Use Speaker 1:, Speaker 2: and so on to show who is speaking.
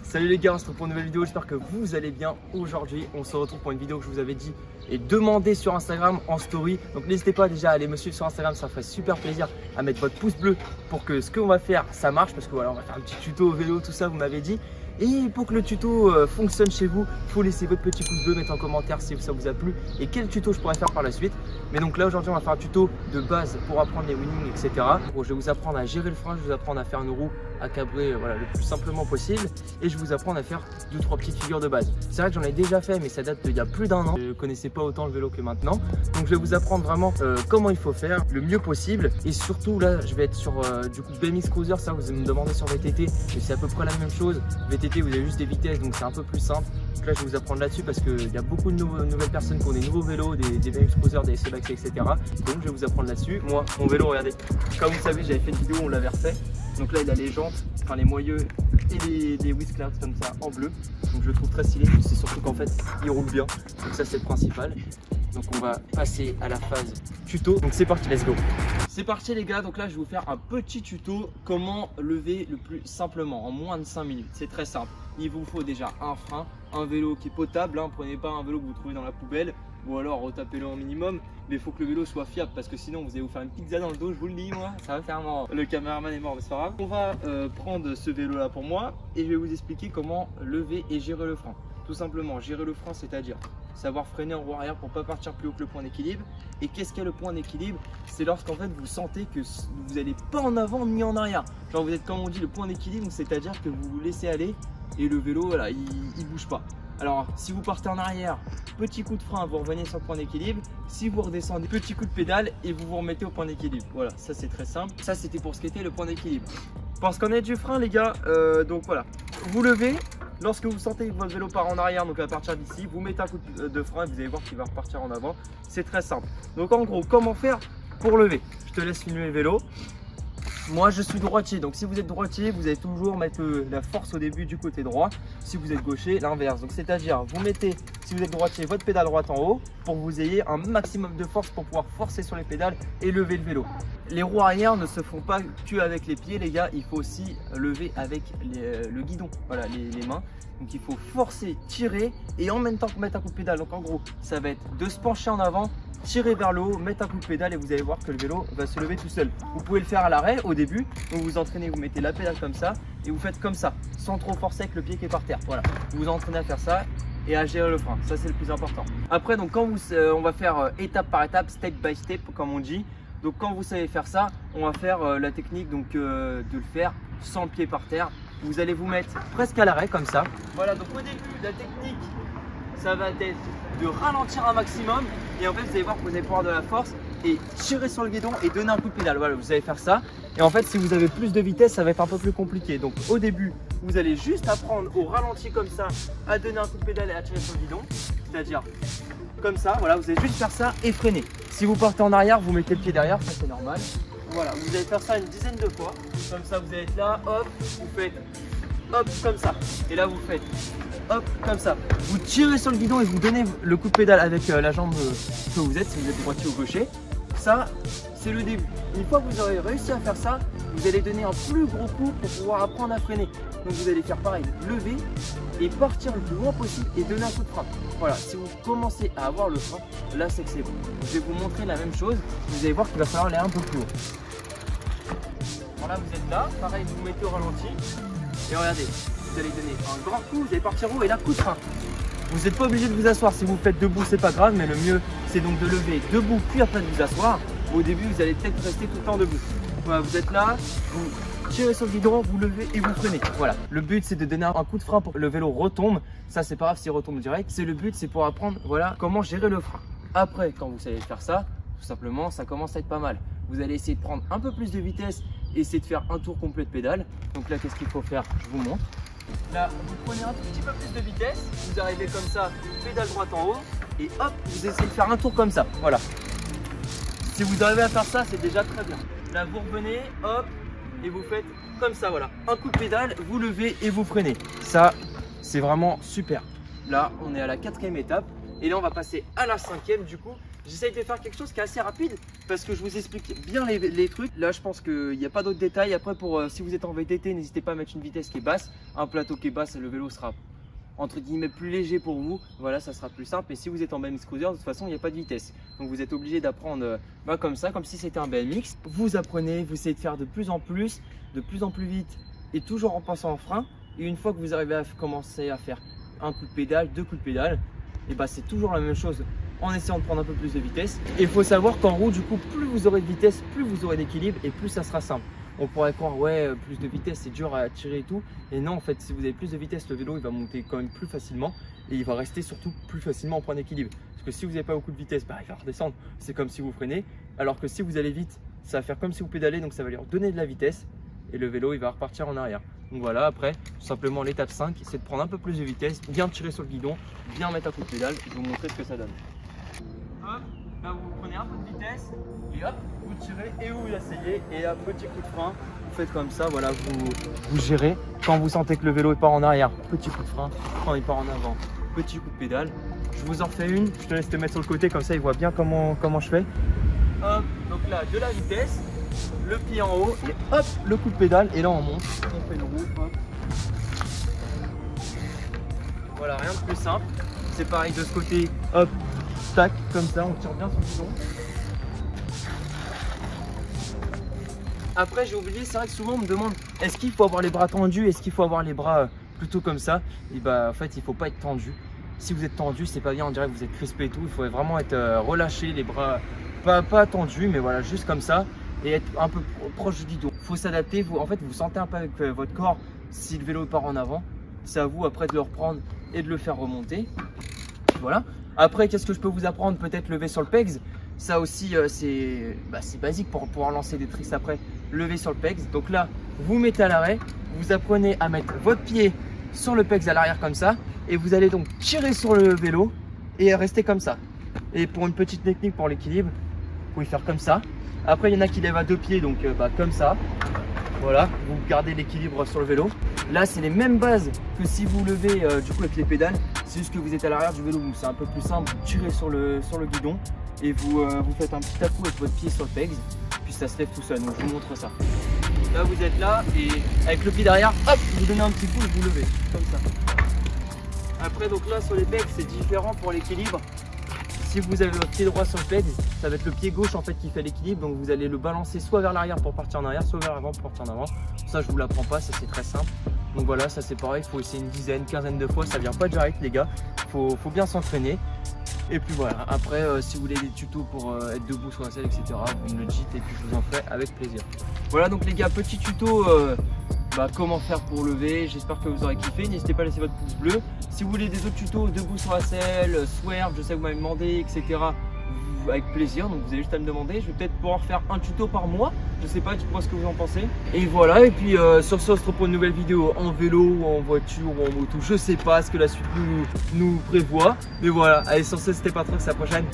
Speaker 1: Salut les gars, on se retrouve pour une nouvelle vidéo, j'espère que vous allez bien. Aujourd'hui on se retrouve pour une vidéo que je vous avais dit et demandé sur Instagram en story. Donc n'hésitez pas déjà à aller me suivre sur Instagram, ça ferait super plaisir à mettre votre pouce bleu pour que ce qu'on va faire ça marche. Parce que voilà, on va faire un petit tuto au vélo, tout ça vous m'avez dit. Et pour que le tuto fonctionne chez vous, il faut laisser votre petit pouce bleu, mettre en commentaire si ça vous a plu et quel tuto je pourrais faire par la suite. Mais donc là aujourd'hui on va faire un tuto de base pour apprendre les winnings, etc. Bon, je vais vous apprendre à gérer le frein, je vais vous apprendre à faire une roue à cabrer voilà, le plus simplement possible. Et je vais vous apprendre à faire 2-3 petites figures de base. C'est vrai que j'en ai déjà fait mais ça date d'il y a plus d'un an. Je ne connaissais pas autant le vélo que maintenant. Donc je vais vous apprendre vraiment comment il faut faire le mieux possible. Et surtout là je vais être sur du coup BMX Cruiser, ça vous me demandez sur VTT. Mais c'est à peu près la même chose. VTT vous avez juste des vitesses donc c'est un peu plus simple. Donc là je vais vous apprendre là-dessus parce qu'il y a beaucoup de nouvelles personnes qui ont des nouveaux vélos, des BMX Cruiser, des SLX, etc. Donc je vais vous apprendre là-dessus. Moi mon vélo, regardez, comme vous savez j'avais fait une vidéo où on l'avait refait. Donc là il a les jantes, enfin les moyeux et les Wheels comme ça en bleu. Donc je le trouve très stylé, c'est surtout qu'en fait il roule bien. Donc ça c'est le principal. Donc on va passer à la phase tuto. Donc c'est parti, let's go. C'est parti les gars, donc là je vais vous faire un petit tuto comment lever le plus simplement en moins de 5 minutes. C'est très simple. Il vous faut déjà un frein, un vélo qui est potable, hein. Prenez pas un vélo que vous trouvez dans la poubelle ou alors retapez-le en minimum, mais il faut que le vélo soit fiable parce que sinon vous allez vous faire une pizza dans le dos, je vous le dis moi, ça va faire mort. Le caméraman est mort mais c'est pas grave. On va prendre ce vélo là pour moi et je vais vous expliquer comment lever et gérer le frein. Tout simplement, gérer le frein, c'est-à-dire savoir freiner en roue arrière pour pas partir plus haut que le point d'équilibre. Et qu'est-ce qu'est le point d'équilibre? C'est lorsqu'en fait vous sentez que vous n'allez pas en avant ni en arrière. Genre vous êtes, comme on dit, le point d'équilibre, c'est-à-dire que vous vous laissez aller et le vélo voilà, il bouge pas. Alors si vous partez en arrière, petit coup de frein, vous revenez sur le point d'équilibre. Si vous redescendez, petit coup de pédale et vous vous remettez au point d'équilibre. Voilà, ça c'est très simple. Ça c'était pour ce qui était le point d'équilibre. Parce qu'on est du frein les gars, donc voilà, vous levez. Lorsque vous sentez que votre vélo part en arrière, donc à partir d'ici, vous mettez un coup de frein et vous allez voir qu'il va repartir en avant. C'est très simple. Donc en gros, comment faire pour lever? Je te laisse filmer le vélo. Moi je suis droitier, donc si vous êtes droitier, vous allez toujours mettre la force au début du côté droit. Si vous êtes gaucher, l'inverse. Donc c'est-à-dire, vous mettez, si vous êtes droitier, votre pédale droite en haut pour que vous ayez un maximum de force pour pouvoir forcer sur les pédales et lever le vélo. Les roues arrière ne se font pas que avec les pieds les gars, il faut aussi lever avec le guidon, voilà, les mains. Donc il faut forcer, tirer et en même temps mettre un coup de pédale. Donc en gros, ça va être de se pencher en avant, tirer vers le haut, mettre un coup de pédale et vous allez voir que le vélo va se lever tout seul. Vous pouvez le faire à l'arrêt au début, donc vous entraînez, vous mettez la pédale comme ça et vous faites comme ça, sans trop forcer avec le pied qui est par terre. Voilà, vous vous entraînez à faire ça et à gérer le frein, ça c'est le plus important. Après donc quand on va faire étape par étape, step by step comme on dit. Donc quand vous savez faire ça, on va faire la technique donc, de le faire sans le pied par terre. Vous allez vous mettre presque à l'arrêt comme ça. Voilà, donc au début la technique ça va être de ralentir un maximum et en fait vous allez voir que vous allez pouvoir de la force et tirer sur le guidon et donner un coup de pédale. Voilà, vous allez faire ça et en fait si vous avez plus de vitesse ça va être un peu plus compliqué. Donc au début vous allez juste apprendre au ralenti comme ça à donner un coup de pédale et à tirer sur le guidon, c'est-à-dire comme ça. Voilà, vous allez juste faire ça et freiner. Si vous partez en arrière, vous mettez le pied derrière, ça c'est normal. Voilà, vous allez faire ça une dizaine de fois. Comme ça, vous allez être là, hop, vous faites hop, comme ça. Et là, vous faites hop, comme ça. Vous tirez sur le guidon et vous donnez le coup de pédale avec la jambe que vous êtes, si vous êtes droitier ou gaucher. Ça, c'est le début. Une fois que vous aurez réussi à faire ça, vous allez donner un plus gros coup pour pouvoir apprendre à freiner. Donc vous allez faire pareil, lever et partir le plus loin possible et donner un coup de frein. Voilà, si vous commencez à avoir le frein, là c'est que c'est bon. Je vais vous montrer la même chose, vous allez voir qu'il va falloir aller un peu plus haut. Voilà, vous êtes là, pareil, vous vous mettez au ralenti Et regardez, vous allez donner un grand coup, vous allez partir haut et là coup de frein. Vous n'êtes pas obligé de vous asseoir, si vous faites debout c'est pas grave, mais le mieux c'est donc de lever debout puis après de vous asseoir. Au début vous allez peut-être rester tout le temps debout. Voilà, vous êtes là, vous tirez sur le guidon, vous levez et vous freinez. Voilà, le but c'est de donner un coup de frein pour que le vélo retombe. Ça c'est pas grave s'il retombe direct, c'est le but, c'est pour apprendre voilà comment gérer le frein. Après quand vous savez faire ça, tout simplement ça commence à être pas mal. Vous allez essayer de prendre un peu plus de vitesse, essayer de faire un tour complet de pédale. Donc là qu'est-ce qu'il faut faire? Je vous montre. Là, vous prenez un tout petit peu plus de vitesse, vous arrivez comme ça, pédale droite en haut, et hop, vous essayez de faire un tour comme ça, voilà. Si vous arrivez à faire ça, c'est déjà très bien. Là, vous revenez, hop, et vous faites comme ça, voilà. Un coup de pédale, vous levez et vous freinez. Ça, c'est vraiment super. Là, on est à la 4e étape, et là, on va passer à la 5e du coup. J'essaye de faire quelque chose qui est assez rapide parce que je vous explique bien les trucs. Là, je pense qu'il n'y a pas d'autres détails. Après, si vous êtes en VTT, n'hésitez pas à mettre une vitesse qui est basse. Un plateau qui est basse, le vélo sera entre guillemets plus léger pour vous. Voilà, ça sera plus simple. Et si vous êtes en BMX Cruiser, de toute façon, il n'y a pas de vitesse. Donc, vous êtes obligé d'apprendre comme ça, comme si c'était un BMX. Vous apprenez, vous essayez de faire de plus en plus vite et toujours en passant en frein. Et une fois que vous arrivez à commencer à faire un coup de pédale, 2 coups de pédale, et bah, c'est toujours la même chose. En essayant de prendre un peu plus de vitesse. Et il faut savoir qu'en roue, du coup, plus vous aurez de vitesse, plus vous aurez d'équilibre et plus ça sera simple. On pourrait croire, ouais, plus de vitesse, c'est dur à tirer et tout. Et non, en fait, si vous avez plus de vitesse, le vélo, il va monter quand même plus facilement et il va rester surtout plus facilement en point d'équilibre. Parce que si vous n'avez pas beaucoup de vitesse, bah, il va redescendre. C'est comme si vous freinez. Alors que si vous allez vite, ça va faire comme si vous pédalez, donc ça va lui redonner de la vitesse et le vélo, il va repartir en arrière. Donc voilà, après, tout simplement, l'étape 5, c'est de prendre un peu plus de vitesse, bien tirer sur le guidon, bien mettre un coup de pédale et vous montrer ce que ça donne. Hop, là vous prenez un peu de vitesse et hop, vous tirez et vous essayez et un petit coup de frein, vous faites comme ça, voilà, vous gérez. Quand vous sentez que le vélo part en arrière, petit coup de frein, quand il part en avant, petit coup de pédale. Je vous en refais une, je te laisse te mettre sur le côté comme ça il voit bien comment je fais. Hop, donc là de la vitesse, le pied en haut et hop, le coup de pédale et là on monte, on fait une roue, hop. Voilà, rien de plus simple. C'est pareil de ce côté, hop. Tac, comme ça, on tire bien sur le guidon. Après, j'ai oublié, c'est vrai que souvent on me demande est-ce qu'il faut avoir les bras tendus, est-ce qu'il faut avoir les bras plutôt comme ça? Et bah en fait, il faut pas être tendu. Si vous êtes tendu, c'est pas bien, on dirait que vous êtes crispé et tout. Il faut vraiment être relâché, les bras pas tendus, mais voilà, juste comme ça et être un peu proche du guidon. Il faut s'adapter. En fait, vous sentez un peu avec votre corps si le vélo part en avant. C'est à vous après de le reprendre et de le faire remonter. Voilà. Après, qu'est-ce que je peux vous apprendre? Peut-être lever sur le pegs. Ça aussi, c'est basique pour pouvoir lancer des tricks après. Lever sur le pegs. Donc là, vous mettez à l'arrêt. Vous apprenez à mettre votre pied sur le pegs à l'arrière comme ça. Et vous allez donc tirer sur le vélo et rester comme ça. Et pour une petite technique pour l'équilibre, vous pouvez faire comme ça. Après, il y en a qui lèvent à 2 pieds, donc comme ça. Voilà, vous gardez l'équilibre sur le vélo. Là, c'est les mêmes bases que si vous levez du coup avec les pédales. C'est juste que vous êtes à l'arrière du vélo, donc c'est un peu plus simple. Vous tirez sur le guidon et vous faites un petit à-coup avec votre pied sur le pegs. Puis ça se lève tout seul, donc je vous montre ça. Là, vous êtes là et avec le pied derrière, hop, vous donnez un petit coup et vous levez, comme ça. Après, donc là, sur les pegs, c'est différent pour l'équilibre. Si vous avez votre pied droit sur le peg, ça va être le pied gauche en fait qui fait l'équilibre. Donc vous allez le balancer soit vers l'arrière pour partir en arrière, soit vers l'avant pour partir en avant. Ça je vous l'apprends pas, ça c'est très simple. Donc voilà, ça c'est pareil, il faut essayer une dizaine, quinzaine de fois, ça vient pas direct les gars. Faut bien s'entraîner. Et puis voilà, après si vous voulez des tutos pour être debout sur la selle, etc., vous me le dites et puis je vous en ferai avec plaisir. Voilà donc les gars, petit tuto comment faire pour lever. J'espère que vous aurez kiffé. N'hésitez pas à laisser votre pouce bleu. Si vous voulez des autres tutos debout sur la selle, swerve, je sais que vous m'avez demandé, etc., avec plaisir, donc vous avez juste à me demander. Je vais peut-être pouvoir faire un tuto par mois, je sais pas, dites-moi ce que vous en pensez. Et voilà, et puis sur ce, on se retrouve pour une nouvelle vidéo en vélo ou en voiture ou en moto, je sais pas ce que la suite nous prévoit. Mais voilà, allez, sur ce, c'était Patrick, à la prochaine.